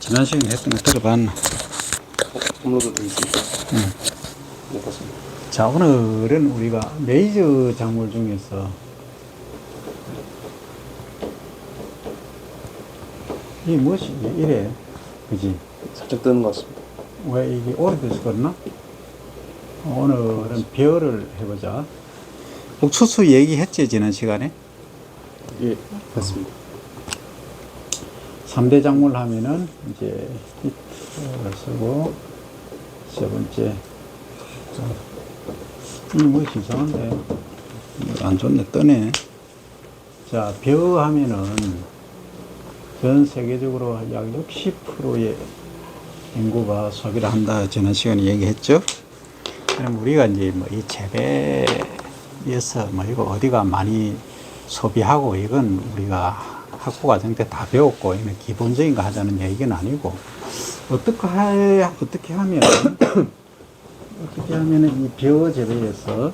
지난 시간에 했던 거 들어봤나? 업로드 돼 있습니다. 응. 못 봤습니다. 자, 오늘은 우리가 메이저 작물 중에서 이 무엇이 이래, 그지? 살짝 뜨는 것 같습니다. 왜 이게 오래돼서 그러나? 오늘은 배열을 해보자. 옥수수 얘기했지, 지난 시간에? 예, 맞습니다. 3대 작물 하면은 이제 히트를 쓰고, 세 번째. 자, 무엇이 이상한데? 안 좋네, 뜨네. 자, 벼 하면은 전 세계적으로 약 60%의 인구가 소비를 한다. 지난 시간에 얘기했죠? 그럼 우리가 이제 뭐 이 재배에서 뭐 이거 어디가 많이 소비하고 이건 우리가 학부 과정 때 다 배웠고 이건 기본적인 거 하자는 얘기는 아니고 어떻게 하면 어떻게 하면은 이 벼 재배에서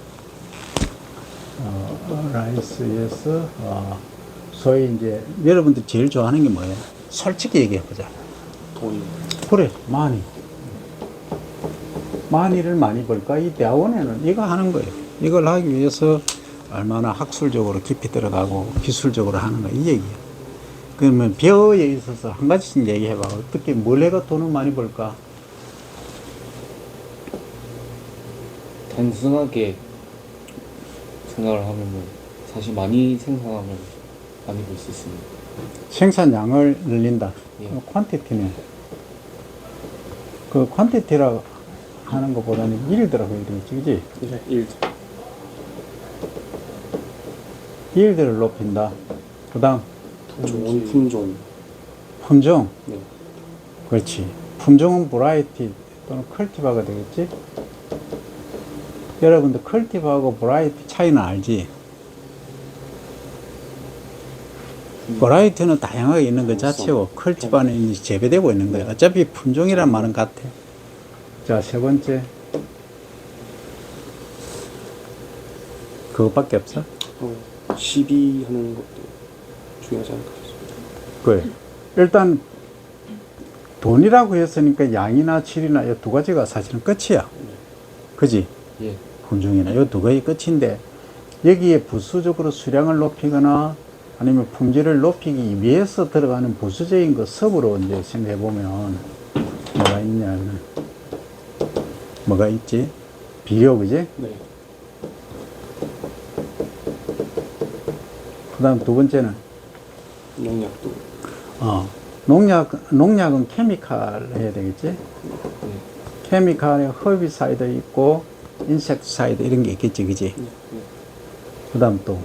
라이스에서 소위 이제 여러분들 제일 좋아하는 게 뭐예요? 솔직히 얘기해 보자. 돈이. 그래, 많이를 많이 벌까? 이 대학원에는 이거 하는 거예요. 이걸 하기 위해서 얼마나 학술적으로 깊이 들어가고 기술적으로 하는 거, 이 얘기예요. 그러면 벼에 있어서 한 가지씩 얘기해봐. 어떻게, 뭘 해가 돈을 많이 벌까? 단순하게 생각을 하면은 사실 많이 생산하면 많이 벌 수 있습니다. 생산량을 늘린다. 예. 퀀티티네. 그 퀀티티라 하는 것보다는 일더라고 이러지, 그지? 일. 일들을 높인다. 그 다음, 좋은 품종. 품종. 네. 그렇지. 품종은 브라이티 또는 컬티바가 되겠지? 여러분들 컬티바하고 브라이티 차이는 알지? 브라이티는 다양하게 있는 것 자체고 컬티바는 이제 재배되고 있는 거야. 어차피 품종이란 말은 같아. 자, 세 번째. 그것밖에 없어? 시비하는 것도 중요하지 않을까 싶습니다. 그래. 일단 돈이라고 했으니까 양이나 질이나 이 두 가지가 사실은 끝이야. 그지? 예. 품종이나 이 두 가지 끝인데 여기에 부수적으로 수량을 높이거나 아니면 품질을 높이기 위해서 들어가는 부수적인 그 섭으로 이제 생각해 보면 뭐가 있냐면 뭐가 있지? 비료, 그지? 네. 그 다음 두 번째는 농약도. 농약은 케미칼 해야 되겠지? 네. 케미칼에 허비사이드 있고 인섹트사이드 이런 게 있겠지, 그지? 네. 네. 그 다음 또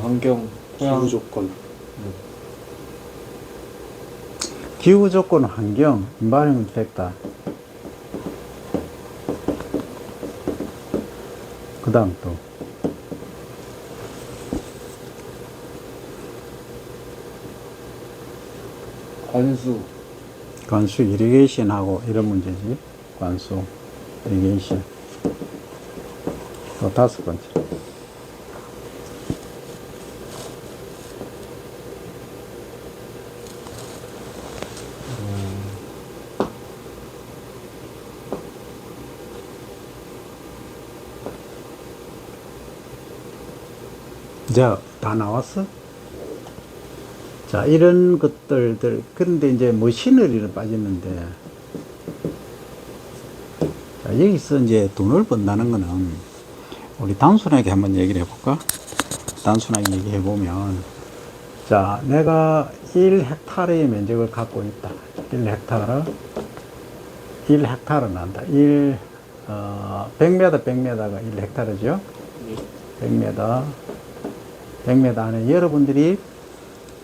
환경, 기후 조건. 기후 조건, 환경, environment factor. 그 다음 또 관수, 이리게이션하고 이런 문제지. 관수, 이리게이션. 또 다섯 번째. 자, 다 나왔어? 자, 이런 것들들, 그런데 이제 머시너리는 빠졌는데, 자, 여기서 이제 돈을 번다는 거는, 우리 단순하게 한번 얘기를 해볼까? 단순하게 얘기해보면, 자, 내가 1헥타르의 면적을 갖고 있다. 1헥타르 난다. 100m, 100m가 1헥타르죠? 100m 안에 여러분들이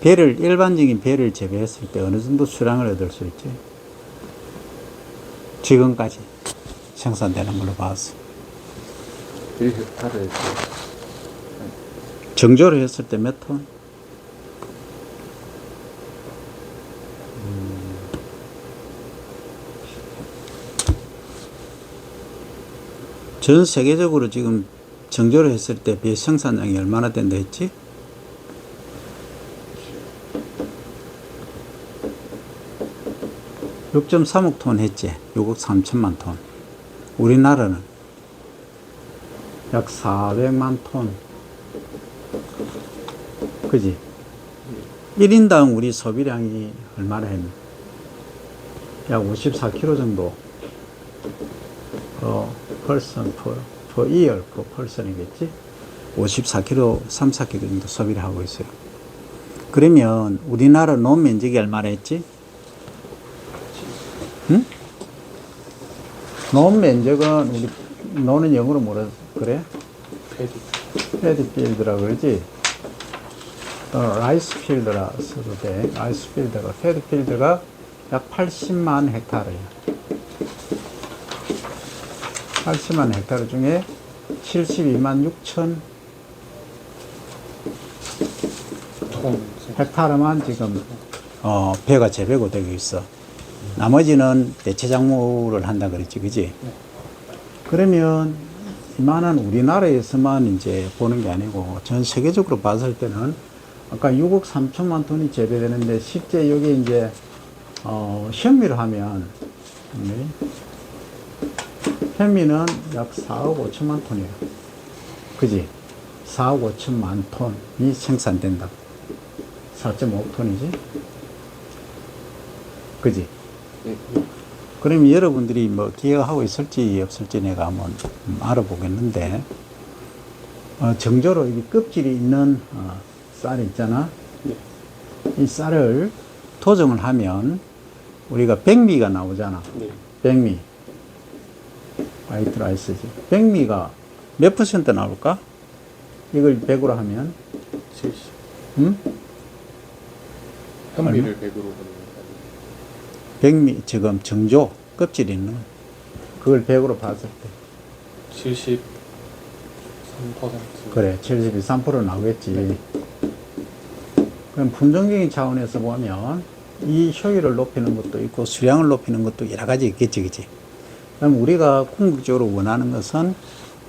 일반적인 배를 재배했을 때 어느 정도 수량을 얻을 수 있지? 지금까지 생산되는 걸로 봐서. 1헥타르에서 정조를 했을 때 몇 톤? 전 세계적으로 지금 정조를 했을 때 배 생산량이 얼마나 된다 했지? 6.3억 톤 했지. 6억 3천만 톤. 우리나라는 약 400만 톤. 그지? 1인당 우리 소비량이 얼마나 했나? 약 54kg 정도. person per year per person이겠지? 54kg, 3, 4kg 정도 소비를 하고 있어요. 그러면 우리나라 논 면적이 얼마나 했지? 응? 논 면적은 우리 논은 영어로 뭐라 그래? 패디 필드라고 그러지? 라이스 필드라 써도 돼. 라이스 필드가 패디 필드가 약 80만 헥타르야. 80만 헥타르 중에 72만 6천 헥타르만 지금 배가 재배고 되고 있어. 나머지는 대체작물을 한다 그랬지, 그지? 그러면 이만한 우리나라에서만 이제 보는 게 아니고 전 세계적으로 봤을 때는 아까 6억 3천만 톤이 재배되는데 실제 여기 이제 현미를 하면 현미는 약 4억 5천만 톤이에요. 그지? 4억 5천만 톤이 생산된다. 4.5억 톤이지? 그지? 네. 그러면 여러분들이 뭐 기여하고 있을지 없을지 내가 한번 알아보겠는데, 정조로 이 껍질이 있는 쌀 있잖아. 네. 이 쌀을 토종을 하면 우리가 백미가 나오잖아. 네. 백미. 화이트 라이스지. 백미가 몇 퍼센트 나올까? 이걸 100으로 하면? 70. 응? 현미를 100으로 하는 거. 백미, 지금 정조, 껍질 있는 그걸 100으로 봤을 때. 73%. 그래, 73% 나오겠지. 네. 그럼 품종적인 차원에서 보면 이 효율을 높이는 것도 있고 수량을 높이는 것도 여러 가지 있겠지, 그치? 그럼 우리가 궁극적으로 원하는 것은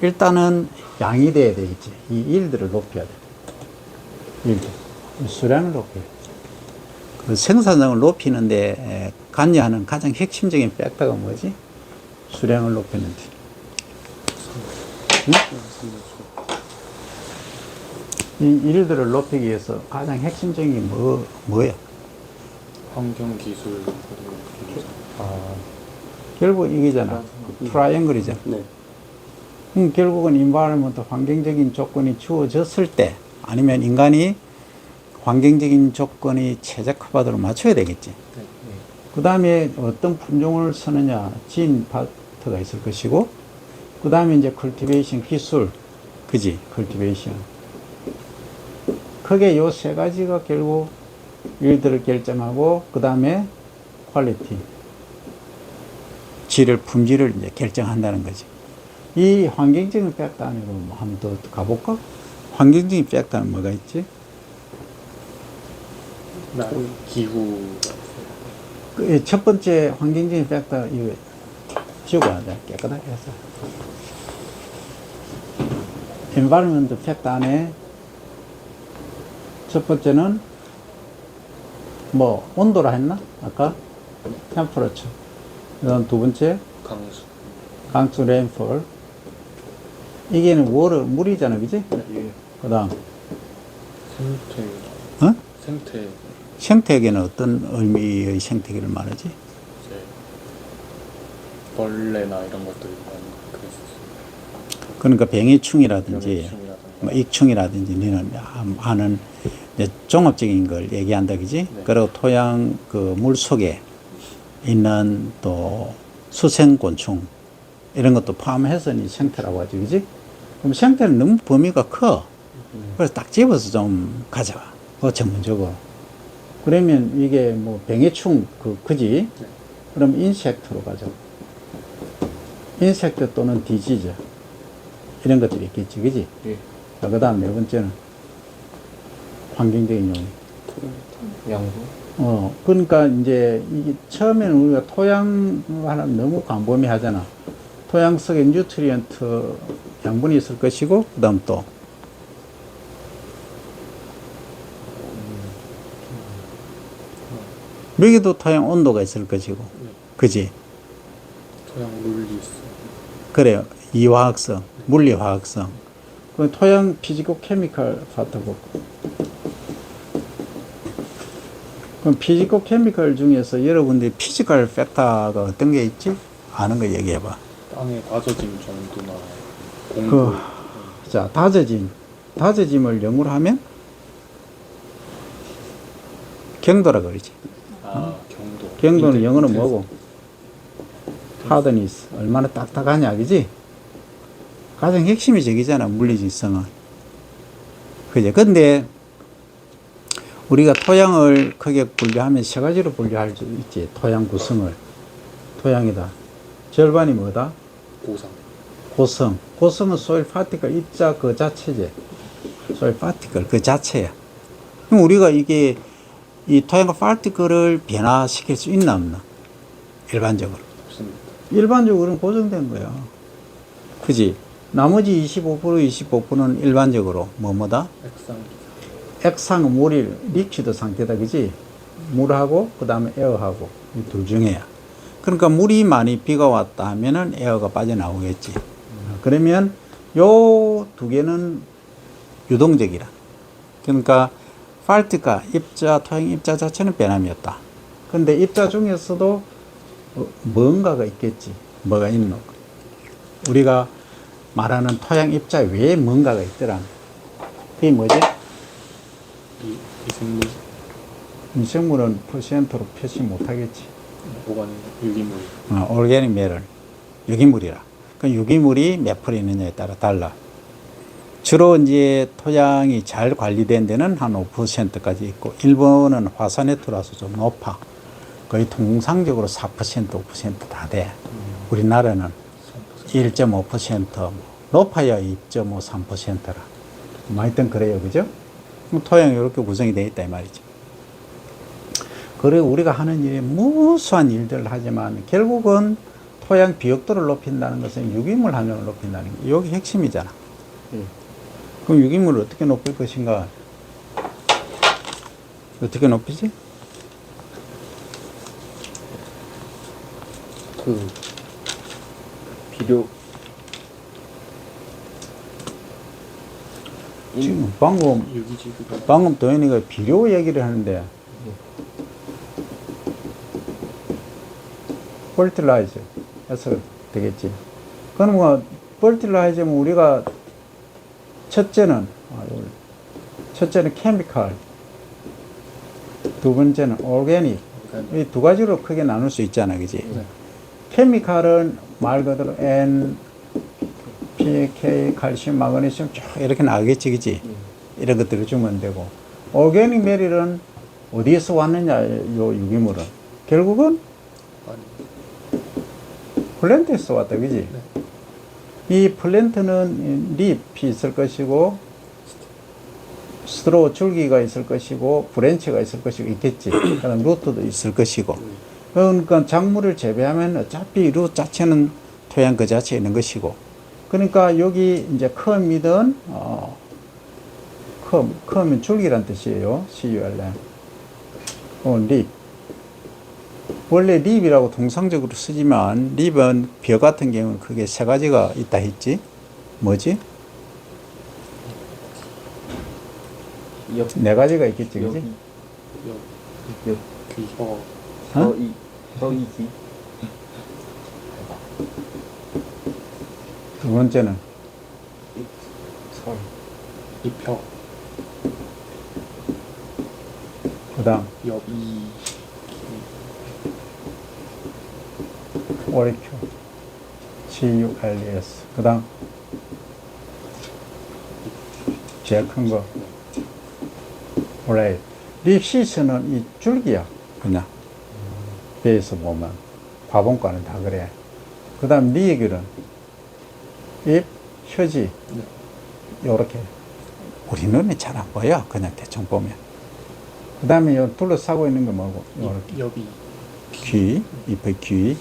일단은 양이 돼야 되겠지. 이 일들을 높여야 돼. 일들. 수량을 높여야 돼. 그 생산성을 높이는데 관여하는 가장 핵심적인 팩터가 뭐지? 수량을 높이는데. 응? 이 일들을 높이기 위해서 가장 핵심적인 게 뭐야? 환경 기술. 결국 이게잖아. 트라이앵글이잖아. 네. 결국은 environment, 환경적인 조건이 주어졌을 때, 아니면 인간이 환경적인 조건이 최적화받도록 맞춰야 되겠지. 네. 그 다음에 어떤 품종을 쓰느냐, 진 파트가 있을 것이고, 그 다음에 이제 컬티베이션 기술, 그지? 컬티베이션. 크게 요 세 가지가 결국 일들을 결정하고, 그 다음에 퀄리티. 질을, 품질을 이제 결정한다는 거지. 이 환경적인 팩터 안으로 뭐 한번 더 가볼까? 환경적인 팩터는 뭐가 있지? 기후. 첫 번째 환경적인 팩터, 이거 지우고 하자. 깨끗하게 해서. environment 팩터 안에 첫 번째는 뭐 온도라 했나? 아까? 템퍼러처. 그다음 두 번째 강수 레인폴. 이게는 물이잖아, 그지? 예. 그다음 생태. 생태. 생태계는 어떤 의미의 생태계를 말하지? 이제 벌레나 이런 것들이 많이 그랬었어요. 그러니까 병해충이라든지 병해충이라든가. 뭐 익충이라든지 너는 아는 이제 종합적인 걸 얘기한다, 그지? 네. 그리고 토양 그 물 속에 있는 또 수생곤충 이런 것도 포함해서 이 생태라고 하지, 그지? 그럼 생태는 너무 범위가 커. 그래서 딱 집어서 좀 가져와. 전문적으로. 그러면 이게 뭐 병해충 그지? 네. 그럼 인섹트로 가져. 인섹트 또는 디지즈 이런 것들이 있겠지, 그지? 예. 자, 그 다음 네 번째는 환경적인 요인. 양도. 그러니까 이제 이게 처음에는 우리가 토양 하나 너무 광범위하잖아. 토양 속에 뉴트리언트 양분이 있을 것이고, 그 다음 또 여기도 토양 온도가 있을 것이고, 그지? 토양 물리성. 그래요. 이화학성, 물리화학성. 그 토양 피지코 케미컬 파트고. 그럼 피지코 케미컬 중에서 여러분들이 피지컬 팩터가 어떤 게 있지? 아는 거 얘기해봐. 땅에 다져짐 정도나 공도. 자, 다져짐을 영어로 하면 경도라 그러지. 경도. 경도는 영어는 뭐고? 하드니스. 얼마나 딱딱하냐, 그지? 가장 핵심이 저기잖아, 물리질성은. 그죠? 근데 우리가 토양을 크게 분류하면 세 가지로 분류할 수 있지. 토양 구성을. 토양이다. 절반이 뭐다? 고상. 고성. 고성은 소일 파티클 입자 그 자체지. 소일 파티클 그 자체야. 그럼 우리가 이게 이 토양 파티클을 변화시킬 수 있나 없나? 일반적으로. 없습니다. 일반적으로는 고정된 거야. 그지? 나머지 25%는 일반적으로 뭐뭐다? 액상. 액상은 물이 릭퀴드 상태다. 그지? 물하고 그 다음에 에어하고 이 둘 중에야. 그러니까 물이 많이 비가 왔다 하면은 에어가 빠져나오겠지. 그러면 요 두 개는 유동적이라. 그러니까 팔트가 입자, 토양 입자 자체는 변함이 없다. 근데 입자 중에서도 뭔가가 있겠지. 뭐가 있노? 우리가 말하는 토양 입자 외에 뭔가가 있더라. 그게 뭐지? 미생물. 미생물은 퍼센트로 표시 못하겠지. 오가닉 유기물. 오르게닉 매를 유기물이라. 그 유기물이 몇 프로 있느냐에 따라 달라. 주로 이제 토양이 잘 관리된 데는 한 5%까지 있고, 일본은 화산해투라서 좀 높아. 거의 통상적으로 4%, 5%다 돼. 우리나라는 1.5%, 높아야 2.5, 3%라. 하여튼 그래요, 그죠? 토양이 이렇게 구성이 되어 있다, 이 말이죠. 그리고 우리가 하는 일이 무수한 일들을 하지만 결국은 토양 비옥도를 높인다는 것은 유기물 함량을 높인다는 게 여기 핵심이잖아. 그럼 유기물을 어떻게 높일 것인가? 어떻게 높이지? 그 비료 지금 유기질. 방금 도현이가 비료 얘기를 하는데 퍼틸라이저 해서 되겠지. 그럼 뭐 퍼틸라이저면 우리가 첫째는 케미컬, 두 번째는 오르게닉. 이 두 가지로 크게 나눌 수 있잖아, 그지? 네. 케미칼은 말 그대로 N, P, K, 칼슘, 마그네슘 쭉 이렇게 나오겠지, 그지? 이런 것들을 주면 되고. 오르게닉 메릴은 어디에서 왔느냐, 요 유기물은. 결국은 플랜트에서 왔다, 그지? 이 플랜트는 잎이 있을 것이고, 스트로 줄기가 있을 것이고, 브랜치가 있을 것이고, 있겠지. 그다음 루트도 있을 것이고. 그러니까 작물을 재배하면 어차피 루트 자체는 토양 그 자체에 있는 것이고. 그러니까 여기 이제 컴이든, 컴은 줄기란 뜻이에요. CULM. 립. 원래 립이라고 통상적으로 쓰지만, 립은 벼 같은 경우는 크게 세 가지가 있다 했지. 뭐지? 네 가지가 있겠지, 그지? 혀이기 두 번째는 설 입혀. 그 다음 엽이. 오리큐 CULES. 그 다음 제일 큰 거 오레이. 립시스는 이 줄기야. 그냥 배에서 보면 화분과는 다 그래. 그 다음 리액은 잎, 휴지 요렇게 우리 눈에 잘 안 보여. 그냥 대충 보면. 그 다음에 요 둘러싸고 있는 거 뭐고? 요렇게 엽이. 귀, 잎의 귀.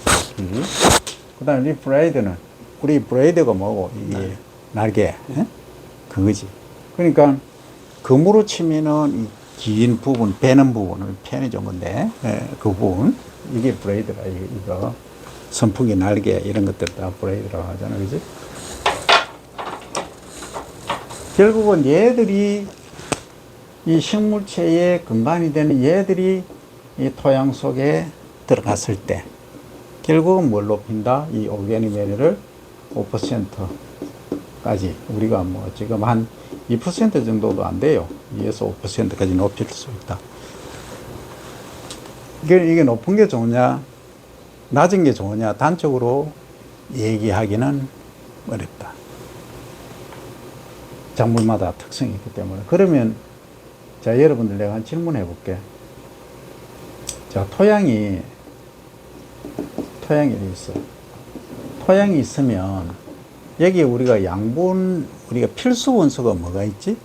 그 다음에 립 브레이드는 우리 브레이드가 뭐고? 이게 날개. 그거지. 그러니까 금으로 치면은 이 긴 부분, 베는 부분을 편해준 건데, 그 부분. 이게 브레이드라, 이거. 선풍기 날개, 이런 것들 다 브레이드라고 하잖아, 그지? 결국은 얘들이 이 식물체의 근간이 되는 얘들이 이 토양 속에 들어갔을 때, 결국은 뭘 높인다? 이 오르가닉 매니를 5%까지, 우리가 뭐 지금 한 2% 정도도 안 돼요. 2에서 5%까지 높일 수 있다. 이게 높은 게 좋으냐, 낮은 게 좋으냐, 단적으로 얘기하기는 어렵다. 작물마다 특성이 있기 때문에. 그러면, 자, 여러분들 내가 한 질문 해볼게. 자, 토양이 있어. 토양이 있으면, 여기 우리가 양분, 우리가 필수 원소가 뭐가 있지?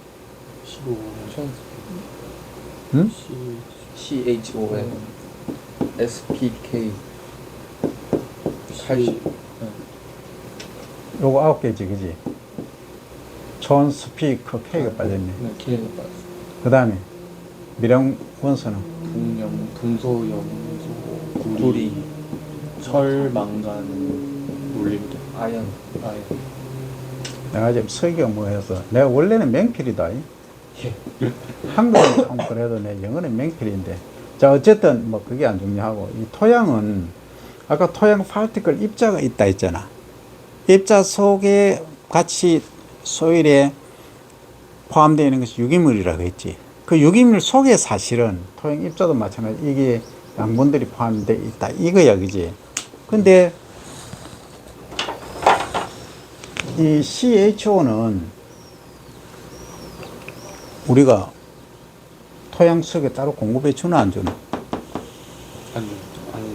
15. 응? CHON, SPK, 80. 요거 9개지, 그지? 촌, 스피커, K가 빠졌네. 네, K가 빠졌어. 그 다음에, 미량 원소는? 동염, 동소, 염소, 구리, 철, 망간, 물림도. 아연. 아예. 내가 지금 서기가 뭐 해서, 내가 원래는 맹필이다. 한국은 좀 그래도 내 영어는 맹필인데. 자, 어쨌든, 뭐, 그게 안 중요하고, 이 토양은, 아까 토양 파티클 입자가 있다 했잖아. 입자 속에 같이 소일에 포함되어 있는 것이 유기물이라고 했지. 그 유기물 속에 사실은 토양 입자도 마찬가지 이게 양분들이 포함되어 있다. 이거야, 그지? 근데 이 CHO는 우리가 토양 속에 따로 공급해 주나 안 주나?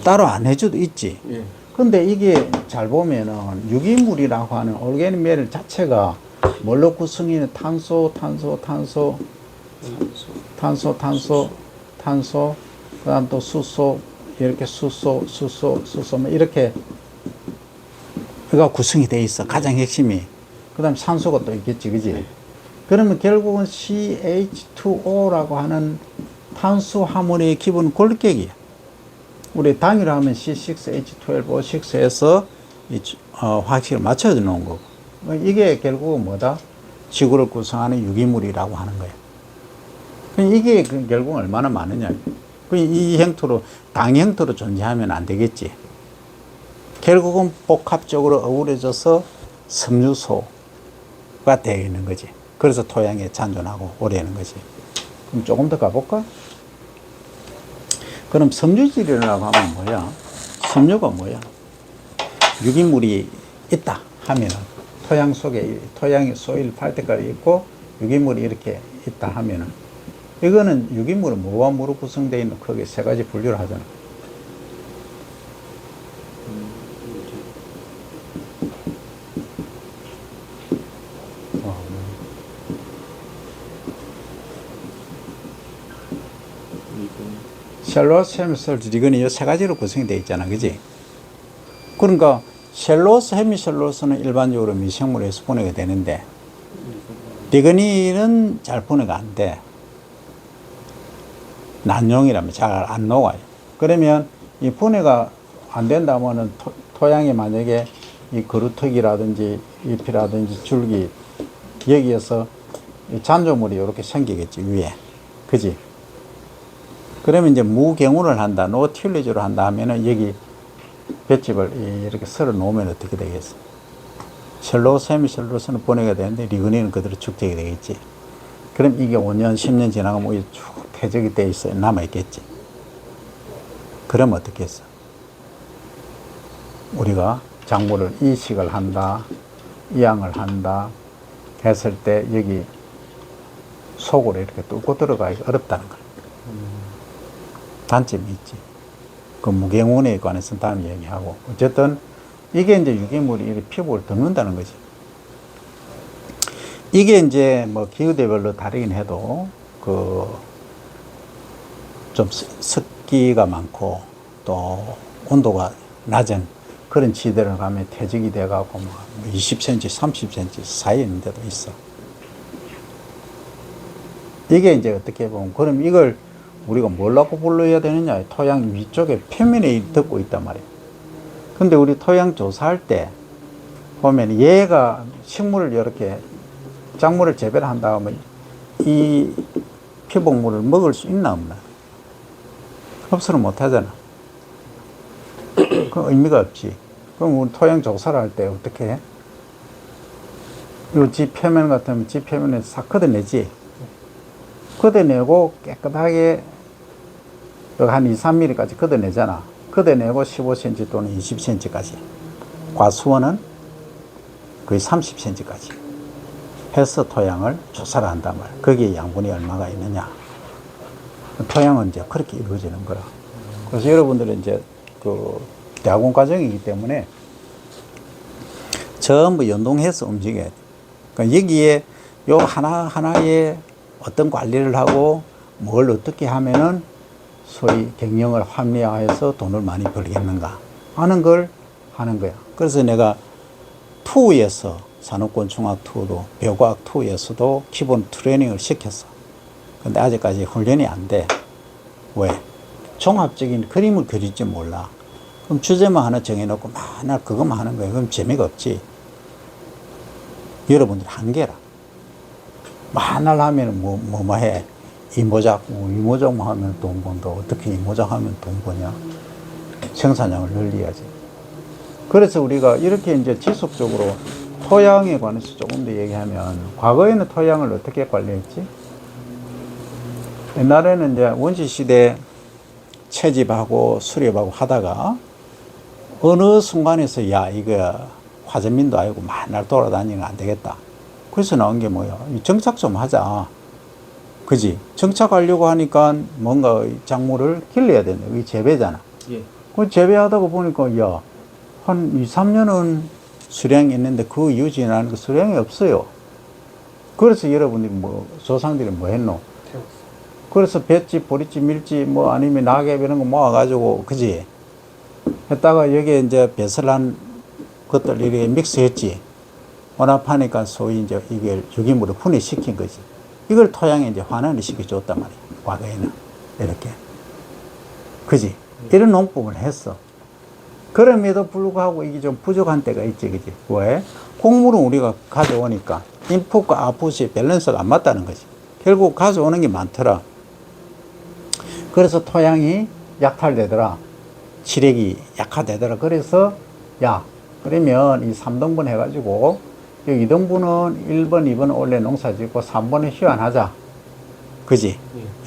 따로 안 해줘도 있지. 예. 근데 이게 잘 보면은 유기물이라고 하는 오르가닉 매일 자체가 뭘로 구성이 있는 탄소, 그 다음 또 수소, 이렇게 수소, 뭐 이렇게 가 구성이 돼 있어. 가장 핵심이. 그 다음 산소가 또 있겠지, 그지? 그러면 결국은 CH2O라고 하는 탄수 화물의 기본 골격이야. 우리 당위로 하면 C6H12O6에서 화학식을 맞춰 놓은 거고. 이게 결국은 뭐다? 지구를 구성하는 유기물이라고 하는 거야. 이게 결국 얼마나 많으냐. 이 형태로, 당 형태로 존재하면 안 되겠지. 결국은 복합적으로 어우러져서 섬유소가 되어 있는 거지. 그래서 토양에 잔존하고 오래 있는 거지. 그럼 조금 더 가볼까? 그럼 섬유질이라고 하면 뭐야? 섬유가 뭐야? 유기물이 있다 하면은 토양 속에, 토양이 소일 파티클이 있고 유기물이 이렇게 있다 하면은 이거는 유기물은 뭐와 뭐로 구성되어 있는 크게 세 가지 분류를 하잖아. 셀룰로스, 헤미셀룰로스, 리건이 이 세 가지로 구성이 되어 있잖아, 그지? 그러니까 셀룰로스, 헤미셀룰로스는 일반적으로 미생물에서 분해가 되는데 리건이는 잘 분해가 안 돼. 난용이라면 잘 안 녹아요. 그러면 이 분해가 안 된다면은 토양에 만약에 이 그루터기라든지 잎이라든지 줄기 여기에서 이 잔조물이 이렇게 생기겠지, 위에. 그지? 그러면 이제 무경운을 한다, 노틸리즈로 한다 하면은 여기 볏짚을 이렇게 썰어 놓으면 어떻게 되겠어? 셀룰로스, 헤미셀룰로스는 분해가 되는데 리그닌은 그대로 축적이 되겠지. 그럼 이게 5년, 10년 지나가면 뭐 쭉 퇴적이 돼 있어 남아있겠지. 그럼 어떻게 했어? 우리가 작물을 이식을 한다, 이양을 한다 했을 때 여기 속으로 이렇게 뚫고 들어가기 어렵다는 거야. 단점이 있지. 그 무경운에 관해서는 다음에 얘기하고. 어쨌든 이게 이제 유기물이 이렇게 피부를 덮는다는 거지. 이게 이제 뭐 기후대별로 다르긴 해도 좀 습기가 많고 또 온도가 낮은 그런 지대를 가면 퇴적이 돼가고 뭐 20cm, 30cm 사이에 있는 데도 있어. 이게 이제 어떻게 보면, 그럼 이걸 우리가 뭐라고 불러야 되느냐? 토양 위쪽에 표면에 듣고 있단 말이에요. 근데 우리 토양 조사할 때 보면 얘가 식물을 이렇게 작물을 재배를 한 다음에 이 피복물을 먹을 수 있나 없나? 흡수를 못 하잖아. 그 의미가 없지. 그럼 우리 토양 조사를 할 때 어떻게 해? 이 지 표면 같으면 지 표면에 싹 걷어내지. 걷어내고 깨끗하게 한 2, 3mm까지 걷어내잖아. 걷어내고 15cm 또는 20cm까지. 과수원은 거의 30cm까지 해서 토양을 조사를 한단 말이야. 거기에 양분이 얼마가 있느냐. 토양은 이제 그렇게 이루어지는 거라. 그래서 여러분들은 이제 그 대학원 과정이기 때문에 전부 연동해서 움직여야 돼. 그러니까 여기에 요 하나하나에 어떤 관리를 하고 뭘 어떻게 하면은 소위 경영을 합리화해서 돈을 많이 벌겠는가 하는 걸 하는 거야. 그래서 내가 투에서 산업권총학 투도 벼과학 투에서도 기본 트레이닝을 시켰어. 근데 아직까지 훈련이 안 돼. 왜? 종합적인 그림을 그릴지 몰라. 그럼 주제만 하나 정해놓고 맨날 그것만 하는 거야. 그럼 재미가 없지. 여러분들 한계라. 맨날 하면 뭐 해? 이모작 하면 돈 번다. 어떻게 이모작 하면 돈 버냐? 생산량을 늘려야지. 그래서 우리가 이렇게 이제 지속적으로 토양에 관해서 조금 더 얘기하면, 과거에는 토양을 어떻게 관리했지? 옛날에는 이제 원시시대 채집하고 수렵하고 하다가 어느 순간에서 야, 이거 화전민도 아니고 맨날 돌아다니면 안 되겠다. 그래서 나온 게 뭐야? 정착 좀 하자. 그지? 정착하려고 하니까 뭔가 작물을 길러야 된다. 이게 재배잖아. 예. 그 재배하다가 보니까 야, 한 2, 3년은 수량이 있는데 그 이후 지나는 그 수량이 없어요. 그래서 여러분들이 조상들이 뭐 했노? 태웠어. 그래서 볏짚, 보리집, 밀집, 아니면 낙엽 이런 거 모아가지고, 그지? 했다가 여기에 이제 배설한 것들 이렇게 믹스했지. 혼합하니까 소위 이제 이걸 유기물을 분해시킨 거지. 이걸 토양에 이제 환원을 시켜줬단 말이야. 과거에는. 이렇게. 그지? 이런 농법을 했어. 그럼에도 불구하고 이게 좀 부족한 때가 있지, 그지? 왜? 곡물은 우리가 가져오니까 인풋과 아웃풋이 밸런스가 안 맞다는 거지. 결국 가져오는 게 많더라. 그래서 토양이 약탈되더라. 치력이 약화되더라. 그래서, 야, 그러면 이 3등분 해가지고, 여기 2등분은 1번, 2번 원래 농사 짓고 3번은 휴안하자. 그지?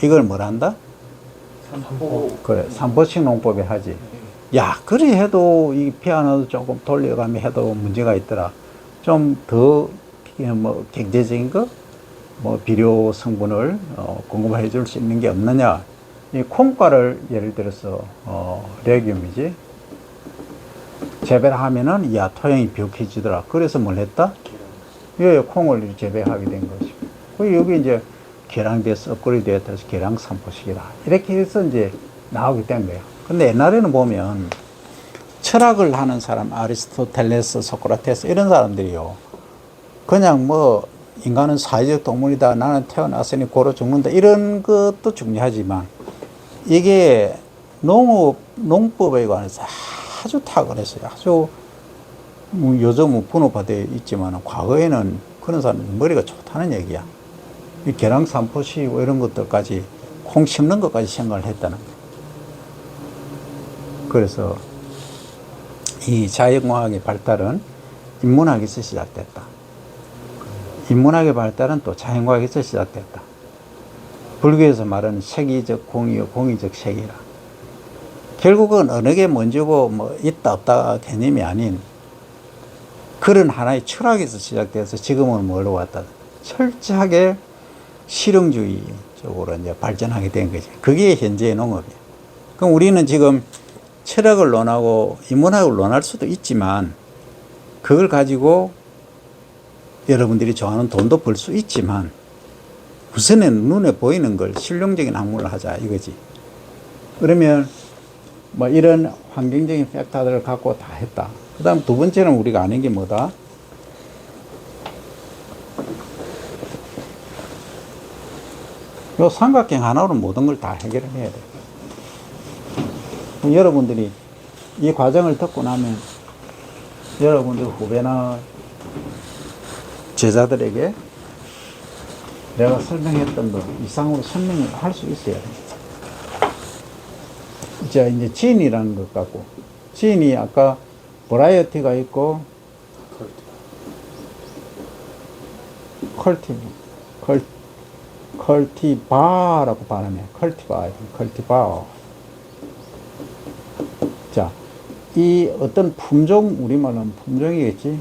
이걸 뭘 한다? 삼포. 그래, 3포식 농법에 하지. 야, 그래 해도 이 피아노도 조금 돌려가며 해도 문제가 있더라. 좀 더 경제적인 거, 비료 성분을 공급해 줄 수 있는 게 없느냐. 이 콩가를 예를 들어서 레기움이지. 재배를 하면은 야, 토양이 비옥해지더라. 그래서 뭘 했다? 예, 콩을 재배하게 된 거지. 여기 이제 계량돼서 업그레이드 돼서 계량 삼포식이다. 이렇게 해서 이제 나오게 된 거예요. 근데 옛날에는 보면 철학을 하는 사람, 아리스토텔레스, 소크라테스 이런 사람들이요. 그냥 인간은 사회적 동물이다. 나는 태어났으니 고로 죽는다. 이런 것도 중요하지만 이게 농법에 관해서 아주 탁월했어요. 아주 요즘은 분업화되어 있지만 과거에는 그런 사람들 머리가 좋다는 얘기야. 이 계량 삼포식 이런 것들까지 콩 심는 것까지 생각을 했다는 거예요. 그래서 이 자연과학의 발달은 인문학에서 시작됐다. 인문학의 발달은 또 자연과학에서 시작됐다. 불교에서 말하는 색이적 공이요, 공이적 색이라. 결국은 어느 게 먼저고 있다 없다 개념이 아닌 그런 하나의 철학에서 시작돼서 지금은 뭘로 왔다. 철저하게 실용주의적으로 이제 발전하게 된 거지. 그게 현재의 농업이야. 그럼 우리는 지금 철학을 논하고 인문학을 논할 수도 있지만 그걸 가지고 여러분들이 좋아하는 돈도 벌 수 있지만 우선은 눈에 보이는 걸 실용적인 학문을 하자 이거지. 그러면 이런 환경적인 팩터들을 갖고 다 했다. 그 다음 두 번째는 우리가 아는 게 뭐다? 요 삼각형 하나로 모든 걸 다 해결을 해야 돼. 그럼 여러분들이 이 과정을 듣고 나면 여러분들 후배나 제자들에게 내가 설명했던 것 이상으로 설명을 할 수 있어야 돼. 자, 이제 진이라는 것 같고, 진이 아까 버라이어티가 있고, 컬티바라고 발음해. 컬티바. 자, 이 어떤 품종, 우리말은 품종이겠지.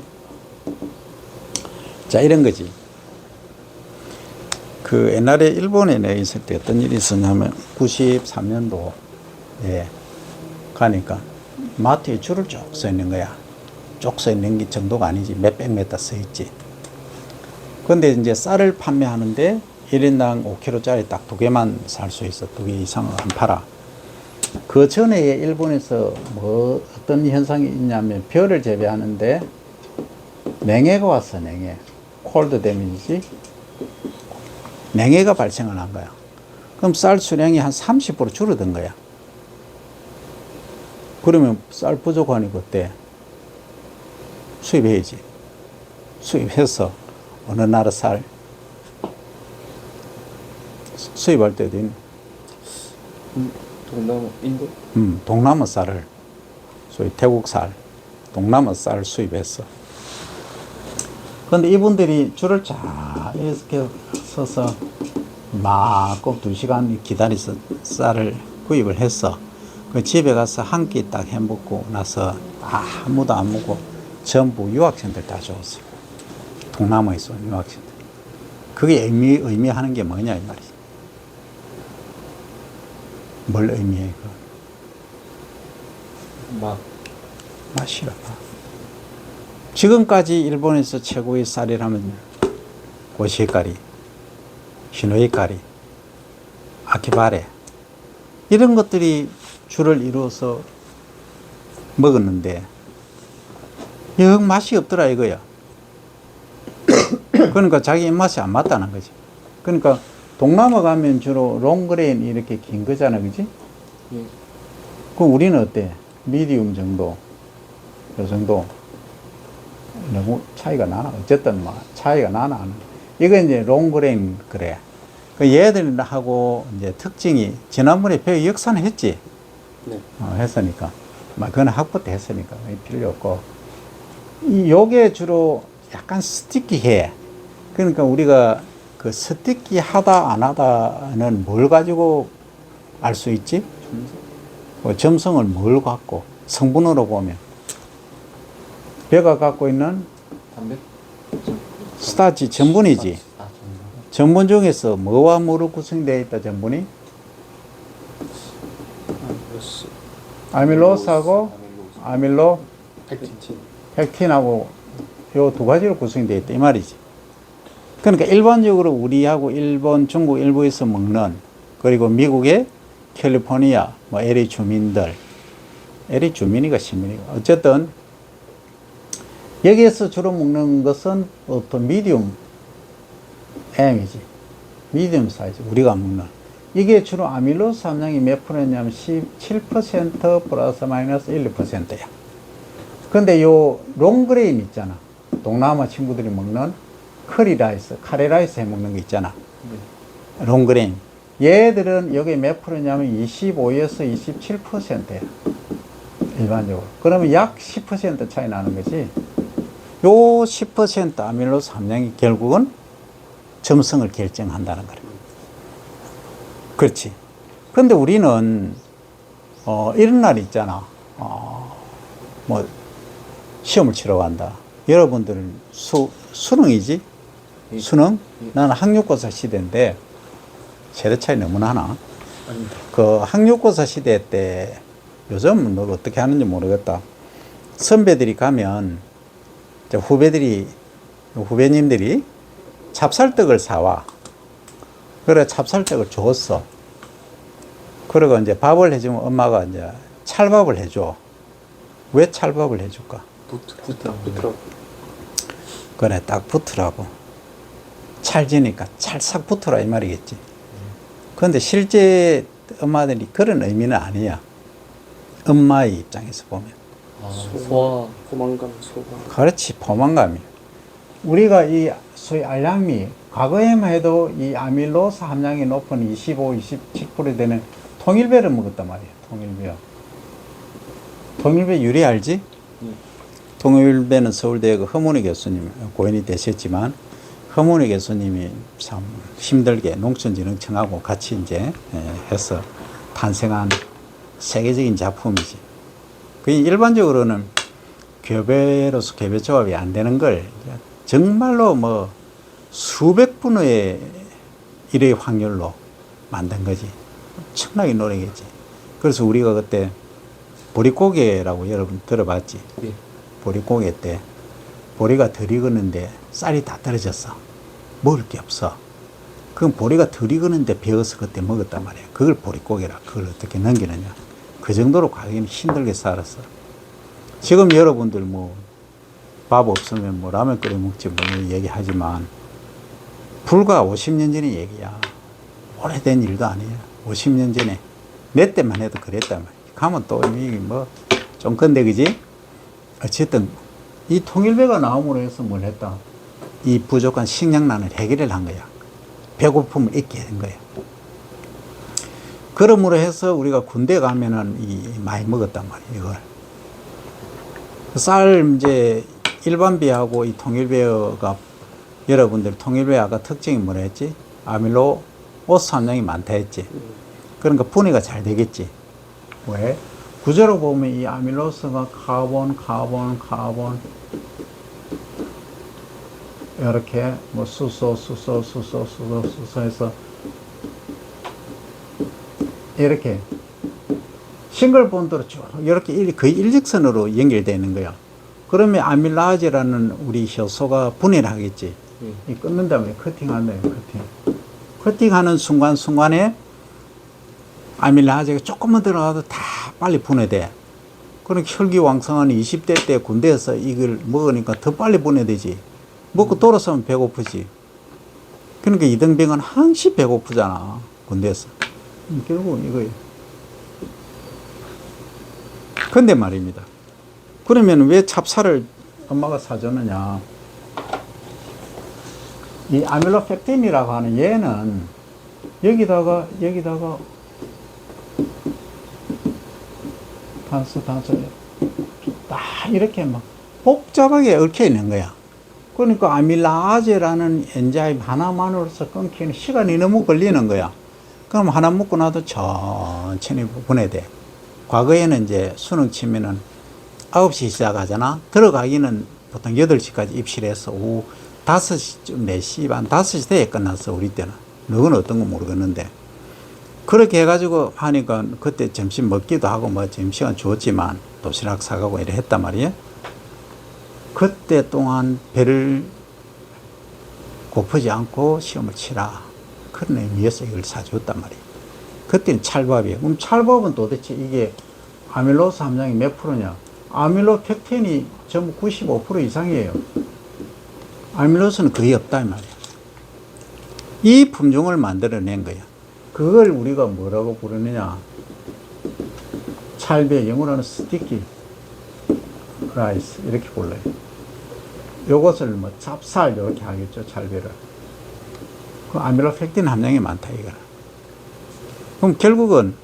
자, 이런 거지. 그 옛날에 일본에 내가 있을 때 어떤 일이 있었냐면 93년도 에 가니까 마트에 줄을 쭉 서 있는 거야. 쭉 서 있는 게 정도가 아니지. 몇백 메터 서 있지. 근데 이제 쌀을 판매하는데 1인당 5kg짜리 딱 2개만 살 수 있어. 2개 이상은 안 팔아. 그 전에 일본에서 뭐 어떤 현상이 있냐면 벼를 재배하는데 냉해가 왔어. 냉해. 콜드 데미지. 냉해가 발생을 한 거야. 그럼 쌀 수량이 한 30% 줄어든 거야. 그러면 쌀 부족하니 그때 수입해야지. 수입해서 어느 나라 쌀 수입할 때도 있는 동남아, 인도? 동남아 쌀을 소위 태국 쌀, 동남아 쌀을 수입했어. 그런데 이분들이 줄을 쫙 이렇게 서서 막 꼭 2시간 기다려서 쌀을 구입을 했어. 그 집에 가서 한 끼 딱 해먹고 나서 아무도 안 먹고 전부 유학생들 다 줬어. 동남아에서 온 유학생들. 그게 의미하는 게 뭐냐 이 말이지. 뭘 의미해 그? 맛이라. 지금까지 일본에서 최고의 쌀이라면 고시에까리, 히노이까리, 아키바레 이런 것들이 줄을 이루어서 먹었는데 영 맛이 없더라 이거야. 그러니까 자기 입맛이 안 맞다는 거지. 그러니까 동남아 가면 주로 롱그레인 이렇게 긴 거잖아, 그지? 예. 그럼 우리는 어때? 미디움 정도, 요 정도. 너무 차이가 나나? 어쨌든 뭐 차이가 나나? 안 나? 이거 이제 롱그레인 그래. 그 얘들하고 이제 특징이 지난번에 배우 역사는 했지. 네. 했으니까. 그건 학부 때 했으니까 필요 없고. 요게 주로 약간 스티키해. 그러니까 우리가 그 스티키하다 안 하다는 뭘 가지고 알 수 있지? 점성을 뭘 갖고 성분으로 보면 배가 갖고 있는 담배? 스타치 전분이지. 전분 중에서 뭐와 뭐로 구성되어 있다 전분이? 아밀로스하고 아밀로 펙틴하고 요 두 가지로 구성되어 있다 이 말이지. 그러니까 일반적으로 우리하고 일본, 중국 일부에서 먹는 그리고 미국의 캘리포니아, 뭐 LA 주민들, LA 주민이가 시민이가 어쨌든 여기에서 주로 먹는 것은 어떤 미디움 M이지. 미디움 사이즈 우리가 먹는 이게 주로 아밀로스 함량이 몇 프로냐면 17% 플러스 마이너스 1%야. 근데 요 롱그레인 있잖아. 동남아 친구들이 먹는 커리라이스, 카레라이스 해 먹는 거 있잖아. 네. 롱그레인. 얘들은 여기 몇 프로냐면 25에서 27%야. 일반적으로. 그러면 약 10% 차이 나는 거지. 요 10% 아밀로스 함량이 결국은 점성을 결정한다는 거야. 그렇지. 그런데 우리는, 이런 날 있잖아. 뭐, 시험을 치러 간다. 여러분들은 수능이지? 수능? 나는 학력고사 시대인데, 세대 차이 너무 나나? 그 학력고사 시대 때, 요즘은 너 어떻게 하는지 모르겠다. 선배들이 가면, 후배님들이 찹쌀떡을 사와. 그래, 찹쌀떡을 줬어. 그리고 이제 밥을 해주면 엄마가 이제 찰밥을 해줘. 왜 찰밥을 해줄까? 붙으라고. 그래, 딱 붙으라고. 찰지니까 찰싹 붙으라 이 말이겠지. 그런데 실제 엄마들이 그런 의미는 아니야. 엄마의 입장에서 보면. 아, 소화. 포만감, 소화. 그렇지, 포만감이. 우리가 이 소위 알약미, 과거에만 해도 이 아밀로스 함량이 높은 25, 27% 되는 통일배를 먹었단 말이야. 통일배. 통일배 유리 알지? 통일배는 서울대 그 허문희 교수님, 고인이 되셨지만, 허문희 교수님이 참 힘들게 농촌진흥청하고 같이 이제 해서 탄생한 세계적인 작품이지. 그 일반적으로는 교배로서 교배조합이 안 되는 걸 정말로 뭐 수백 분의 1의 확률로 만든 거지. 엄청나게 노력했지. 그래서 우리가 그때 보릿고개라고 여러분 들어봤지? 예. 보릿고개 때 보리가 덜 익었는데 쌀이 다 떨어졌어. 먹을 게 없어. 그럼 보리가 덜 익었는데 베어서 그때 먹었단 말이야. 그걸 보릿고개라. 그걸 어떻게 넘기느냐. 그 정도로 과거에는 힘들게 살았어. 지금 여러분들 뭐 밥 없으면 뭐 라면 끓여 먹지 뭐 얘기하지만 불과 50년 전의 얘기야. 오래된 일도 아니야. 50년 전에 내 때만 해도 그랬단 말이야. 가면 또 이미 뭐 좀 건데 그지? 어쨌든 이 통일배가 나옴으로 해서 뭘 했다. 이 부족한 식량난을 해결을 한 거야. 배고픔을 잊게 된 거야. 그러므로 해서 우리가 군대 가면은 많이 먹었단 말이야, 이걸. 쌀, 이제, 일반배하고 이 통일배가, 여러분들 통일배 아까 특징이 뭐라 했지? 아밀로오스 함량이 많다 했지? 그러니까 분해가 잘 되겠지? 왜? 구조로 보면 이 아밀로스가 카본, 이렇게 뭐 수소 해서 이렇게 싱글본드로 쭉 이렇게 거의 일직선으로 연결되는 거야. 그러면 아밀라제라는 우리 효소가 분해를 하겠지. 이 끊는 다음에 커팅한다. 커팅하는 순간순간에 아밀라제가 조금만 들어가도 다 빨리 분해돼. 그러니까 혈기왕성한 20대 때 군대에서 이걸 먹으니까 더 빨리 분해되지. 먹고 돌아서면 배고프지. 그러니까 이등병은 항시 배고프잖아. 군대에서. 결국은 이거예요. 근데 말입니다. 그러면 왜 찹쌀을 엄마가 사줬느냐. 이 아밀로펙틴이라고 하는 얘는 여기다가 단수 다 이렇게 막 복잡하게 얽혀 있는 거야. 그러니까 아밀라아제라는 엔자임 하나만으로서 끊기는 시간이 너무 걸리는 거야. 그럼 하나 먹고 나도 천천히 분해돼. 과거에는 이제 수능 치면은 9시 시작하잖아. 들어가기는 보통 8시까지 입실해서 오후 5시쯤, 4시 반, 5시 대에 끝났어, 우리 때는. 너는 어떤 거 모르겠는데. 그렇게 해가지고 하니까 그때 점심 먹기도 하고 뭐 점심시간 주었지만 도시락 사가고 이래 했단 말이에요. 그때 동안 배를 고프지 않고 시험을 치라. 그런 의미에서 이걸 사주었단 말이에요. 그때는 찰밥이에요. 그럼 찰밥은 도대체 이게 아밀로스 함량이 몇 프로냐? 아밀로펙틴이 전부 95% 이상이에요. 아밀로스는 거의 없다 이 말이야. 이 품종을 만들어낸 거야. 그걸 우리가 뭐라고 부르느냐? 찰배, 영어로는 스티키 라이스 이렇게 불러요. 요것을 뭐 찹쌀 이렇게 하겠죠, 찰배를. 그 아밀로펙틴 함량이 많다 이거는. 그럼 결국은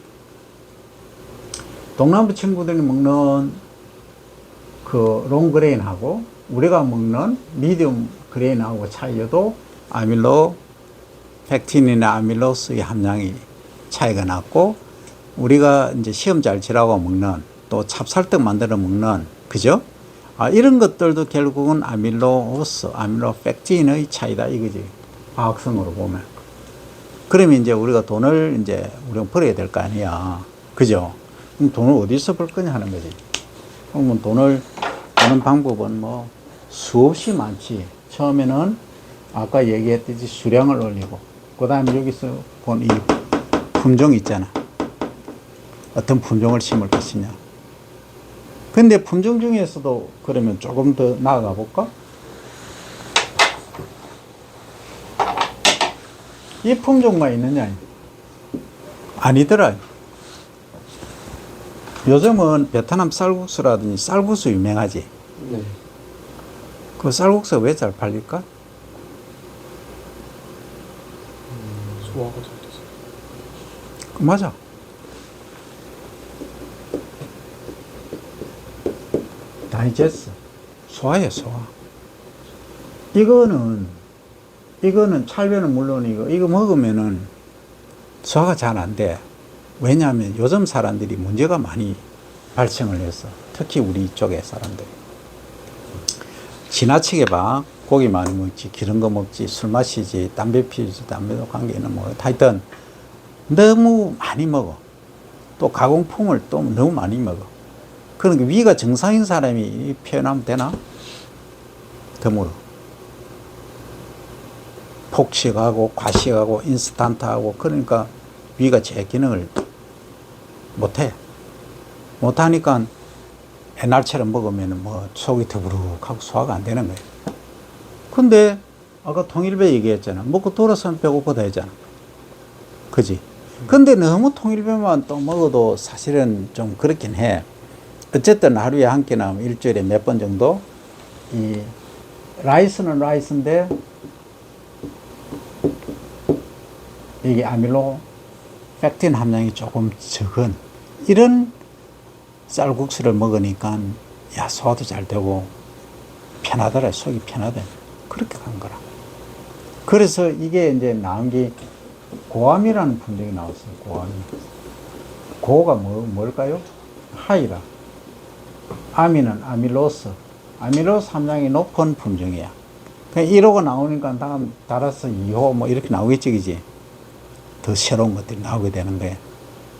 동남부 친구들이 먹는 그 롱그레인하고 우리가 먹는 미디움 그레인하고 차이여도 아밀로펙틴이나 아밀로스의 함량이 차이가 났고, 우리가 이제 시험 잘 치라고 먹는 또 찹쌀떡 만들어 먹는, 그죠? 이런 것들도 결국은 아밀로스, 아밀로펙틴의 차이다 이거지. 과학성으로 보면. 그러면 이제 우리가 돈을 이제 우리가 벌어야 될 거 아니야. 그죠? 그럼 돈을 어디서 벌 거냐 하는 거지. 그러면 돈을 버는 방법은 뭐 수없이 많지. 처음에는 아까 얘기했듯이 수량을 올리고, 그 다음에 여기서 본 이 품종 있잖아. 어떤 품종을 심을 것이냐. 근데 품종 중에서도 그러면 조금 더 나아가 볼까? 이 품종만 있느냐. 아니더라. 요즘은 베트남 쌀국수라든지 쌀국수 유명하지. 네. 그 쌀국수가 왜 잘 팔릴까? 소화가 잘 돼서. 맞아. 다이제스트. 소화야, 소화. 이거는 찰배는 물론이고, 이거 먹으면은 소화가 잘 안 돼. 왜냐하면 요즘 사람들이 문제가 많이 발생을 했어. 특히 우리 쪽의 사람들. 지나치게 봐. 고기 많이 먹지, 기름 거 먹지, 술 마시지, 담배 피우지, 담배도 관계는 뭐, 하여튼 너무 많이 먹어. 또 가공품을 또 너무 많이 먹어. 그러니까 위가 정상인 사람이 표현하면 되나? 덤으로. 폭식하고 과식하고 인스턴트하고 그러니까 위가 제 기능을 못해. 못하니까 옛날처럼 먹으면 뭐 속이 더부룩하고 소화가 안 되는 거예요. 근데 아까 통일배 얘기했잖아. 먹고 돌아서면 배고프다 했잖아. 그지? 근데 너무 통일배만 또 먹어도 사실은 좀 그렇긴 해. 어쨌든 하루에 한 끼나 일주일에 몇 번 정도 이 라이스는 라이스인데 이게 아밀로 팩틴 함량이 조금 적은 이런 쌀국수를 먹으니까 야 소화도 잘 되고 편하더라. 속이 편하대. 그렇게 간 거라. 그래서 이게 이제 나온 게 고암이라는 품종이 나왔어요. 고암이. 고가 뭘까요? 하이라. 아미는 아밀로스. 아밀로스 함량이 높은 품종이야. 그러니까 1호가 나오니까 다음 따라서 2호 뭐 이렇게 나오겠지, 그지? 더 새로운 것들이 나오게 되는 거예요.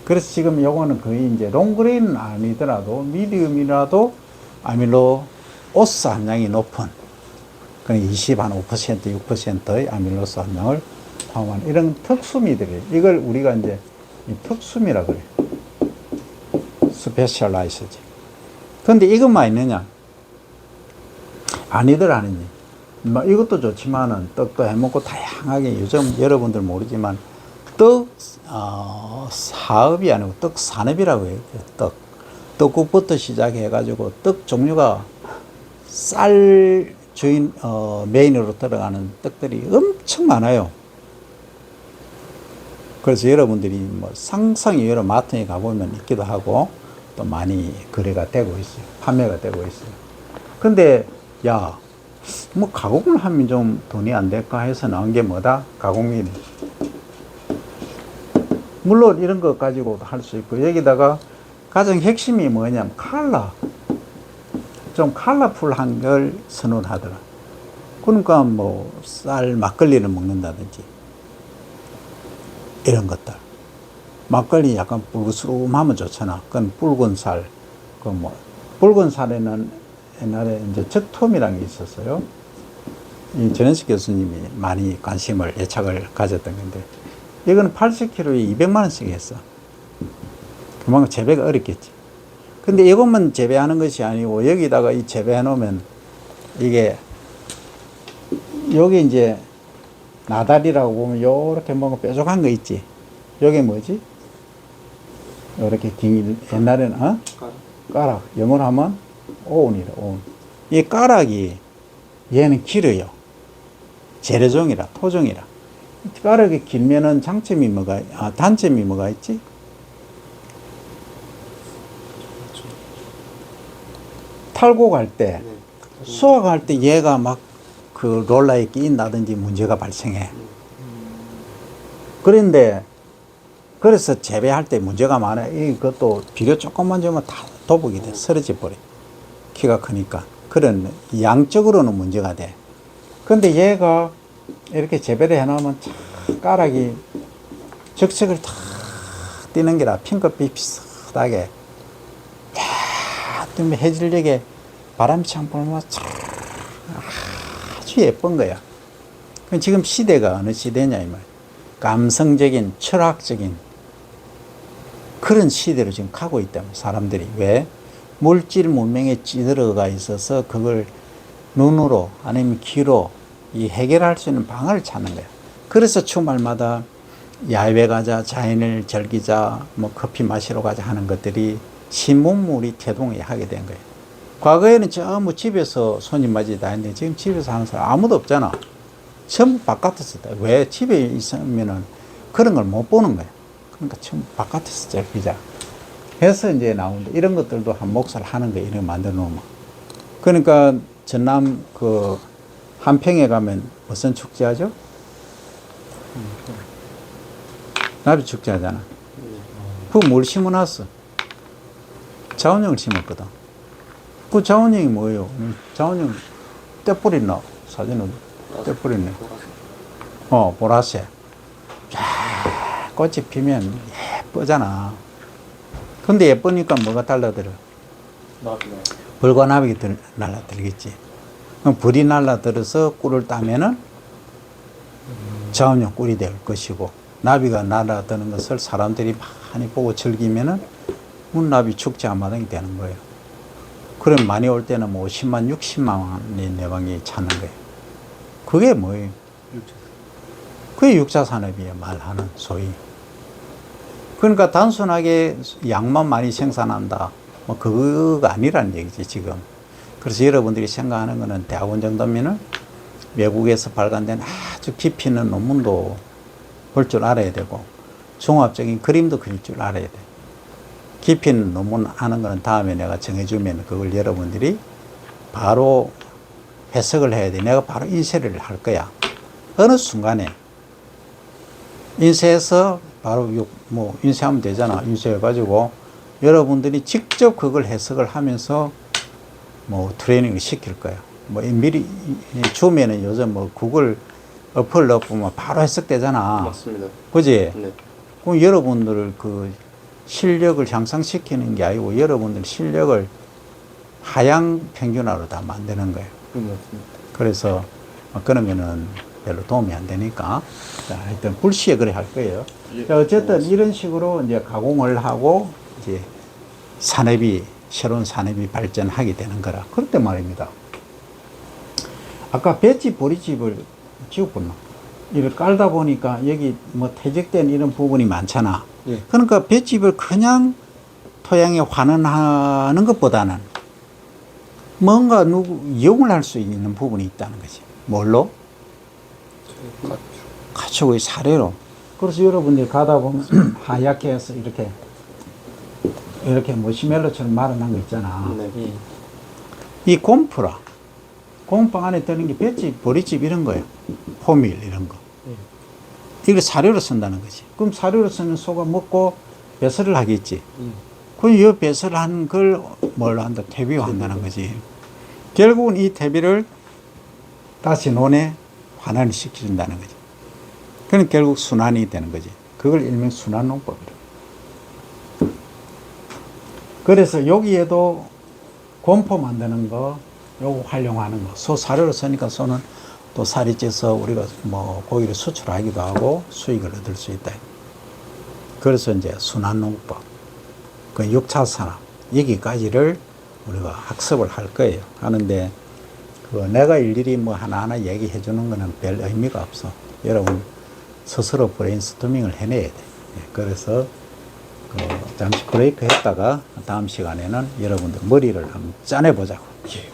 그래서 지금 요거는 거의 이제 롱그레인은 아니더라도 미디움이라도 아밀로스 함량이 높은 그러니까 5% 6%의 아밀로스 함량을 포함한 이런 특수미들이에요. 이걸 우리가 이제 이 특수미라 그래요. 스페셜라이스지. 근데 이것만 있느냐? 아니들 아니니. 뭐 이것도 좋지만은 떡도 해먹고 다양하게 요즘 여러분들 모르지만 떡 사업이 아니고 떡 산업이라고 해요. 떡국부터 시작해가지고 떡 종류가 쌀 주인 메인으로 들어가는 떡들이 엄청 많아요. 그래서 여러분들이 뭐 상상이 여러 마트에 가보면 있기도 하고 또 많이 거래가 되고 있어요. 판매가 되고 있어요. 근데 야, 뭐 가공을 하면 좀 돈이 안 될까 해서 나온 게 뭐다? 가공밀. 물론 이런 것 가지고도 할 수 있고 여기다가 가장 핵심이 뭐냐면 컬러. 좀 컬러풀한 걸 선호하더라. 그러니까 뭐 쌀 막걸리를 먹는다든지 이런 것들. 막걸리 약간 붉으스름하면 좋잖아. 그건 붉은 살. 그 뭐 붉은 살에는 옛날에 이제 적톰이라는 게 있었어요. 이 전현식 교수님이 많이 관심을 애착을 가졌던 건데 이거는 80kg에 200만 원씩 했어. 그만큼 재배가 어렵겠지. 근데 이것만 재배하는 것이 아니고 여기다가 이 재배해 놓으면 이게 여기 이제 나달이라고 보면 요렇게 뭔가 뾰족한 거 있지. 요게 뭐지? 요렇게 긴 옛날에는 까락. 영어로 하면 오운이라 오운. 이 까락이 얘는 길어요. 재래종이라 토종이라. 까락이 길면은 장점이 뭐가 단점이 뭐가 있지? 탈고 갈 때, 수확할 때 얘가 막 그 롤러에 끼인다든지 문제가 발생해. 그런데, 그래서 재배할 때 문제가 많아. 이것도 비료 조금만 주면 다 도복이 돼. 쓰러져 버려. 키가 크니까. 그런 양적으로는 문제가 돼. 근데 얘가 이렇게 재배를 해놓으면 참 까락이 적색을 탁 띄는 게라 핑크빛 비슷하게 쫙 해질녘에 바람이 참 불면 아주 예쁜 거야. 지금 시대가 어느 시대냐 이 말. 감성적인 철학적인 그런 시대로 지금 가고 있다면 사람들이 왜 물질 문명에 찌들어가 있어서 그걸 눈으로 아니면 귀로 이 해결할 수 있는 방안을 찾는 거야. 그래서 주말마다 야외 가자, 자연을 즐기자, 뭐 커피 마시러 가자 하는 것들이 신문물이 태동이 하게 된 거예요. 과거에는 전부 집에서 손님 맞이 다 했는데 지금 집에서 하는 사람 아무도 없잖아. 전부 바깥에서 다. 왜 집에 있으면은 그런 걸 못 보는 거예요. 그러니까 전부 바깥에서 즐기자. 해서 이제 나오는데 이런 것들도 한 몫을 하는 거예요. 이렇게 만들어 놓으면. 그러니까 전남 그 한평에 가면 무슨 축제 하죠? 나비 축제 하잖아. 그거 뭘 심어놨어? 자원형을 심었거든. 그 자원형이 뭐예요? 자원형 떼뿌리 나. 사진은 떼뿌리 네. 보라색. 쫙 꽃이 피면 예쁘잖아. 근데 예쁘니까 뭐가 달라들어? 나비가. 벌과 나비가 날라들겠지. 그럼 벌이 날라들어서 꿀을 따면은 자원형 꿀이 될 것이고, 나비가 날아드는 것을 사람들이 많이 보고 즐기면은 문나비 축제 한마당이 되는 거예요. 그럼 많이 올 때는 뭐 50만, 60만의 내방이 찾는 거예요. 그게 뭐예요? 그게 육자산업이에요. 말하는 소위. 그러니까 단순하게 양만 많이 생산한다. 뭐 그거가 아니라는 얘기지 지금. 그래서 여러분들이 생각하는 거는 대학원 정도면은 외국에서 발간된 아주 깊이 있는 논문도 볼 줄 알아야 되고 종합적인 그림도 그릴 줄 알아야 돼. 깊이 있는 논문 하는 거는 다음에 내가 정해주면 그걸 여러분들이 바로 해석을 해야 돼. 내가 바로 인쇄를 할 거야. 어느 순간에 인쇄해서 바로 뭐 인쇄하면 되잖아. 인쇄해가지고 여러분들이 직접 그걸 해석을 하면서 뭐 트레이닝을 시킬 거야. 뭐 미리 주면은 요즘 뭐 구글 어플 넣으면 바로 해석되잖아. 맞습니다. 그지? 네. 그럼 여러분들 그 실력을 향상시키는 게 아니고 여러분들 실력을 하향 평준화로 다 만드는 거예요. 맞습니다. 그래서 그러면은 별로 도움이 안 되니까 자, 하여튼 불시에 그래 할 거예요. 예, 자, 어쨌든 이런 식으로 이제 가공을 하고 이제 새로운 산업이 발전하게 되는 거라. 그럴 말입니다. 아까 볏짚, 보리집을 지었구나. 이를 깔다 보니까 여기 뭐 퇴적된 이런 부분이 많잖아. 예. 그러니까 볏짚을 그냥 토양에 환원하는 것보다는 뭔가 이용을 할 수 있는 부분이 있다는 거지. 뭘로? 가축의 사료로. 그래서 여러분들이 가다 보면 하얗게 해서 이렇게 머시멜로처럼 말아난 거 있잖아. 네. 이 곰프라. 곰팡 안에 드는 게 볏짚, 보리집 이런 거예요. 호밀 이런 거. 이걸 사료로 쓴다는 거지. 그럼 사료로 쓰는 소가 먹고 배설을 하겠지. 그럼 이 배설한 걸 뭘로 한다? 퇴비화한다는 거지. 결국은 이 퇴비를 다시 논에 환원을 시켜준다는 거지. 그럼 결국 순환이 되는 거지. 그걸 일명 순환농법이라. 그래서 여기에도 곰포 만드는 거, 요거 활용하는 거. 소 사료로 쓰니까 소는 또 살이 쪄서 우리가 뭐 고기를 수출하기도 하고 수익을 얻을 수 있다. 그래서 이제 순환농법, 그 6차 산업, 여기까지를 우리가 학습을 할 거예요. 하는데, 내가 일일이 뭐 하나하나 얘기해 주는 거는 별 의미가 없어. 여러분 스스로 브레인스토밍을 해내야 돼. 그래서 잠시 브레이크 했다가 다음 시간에는 여러분들 머리를 한번 짜내보자고. 네.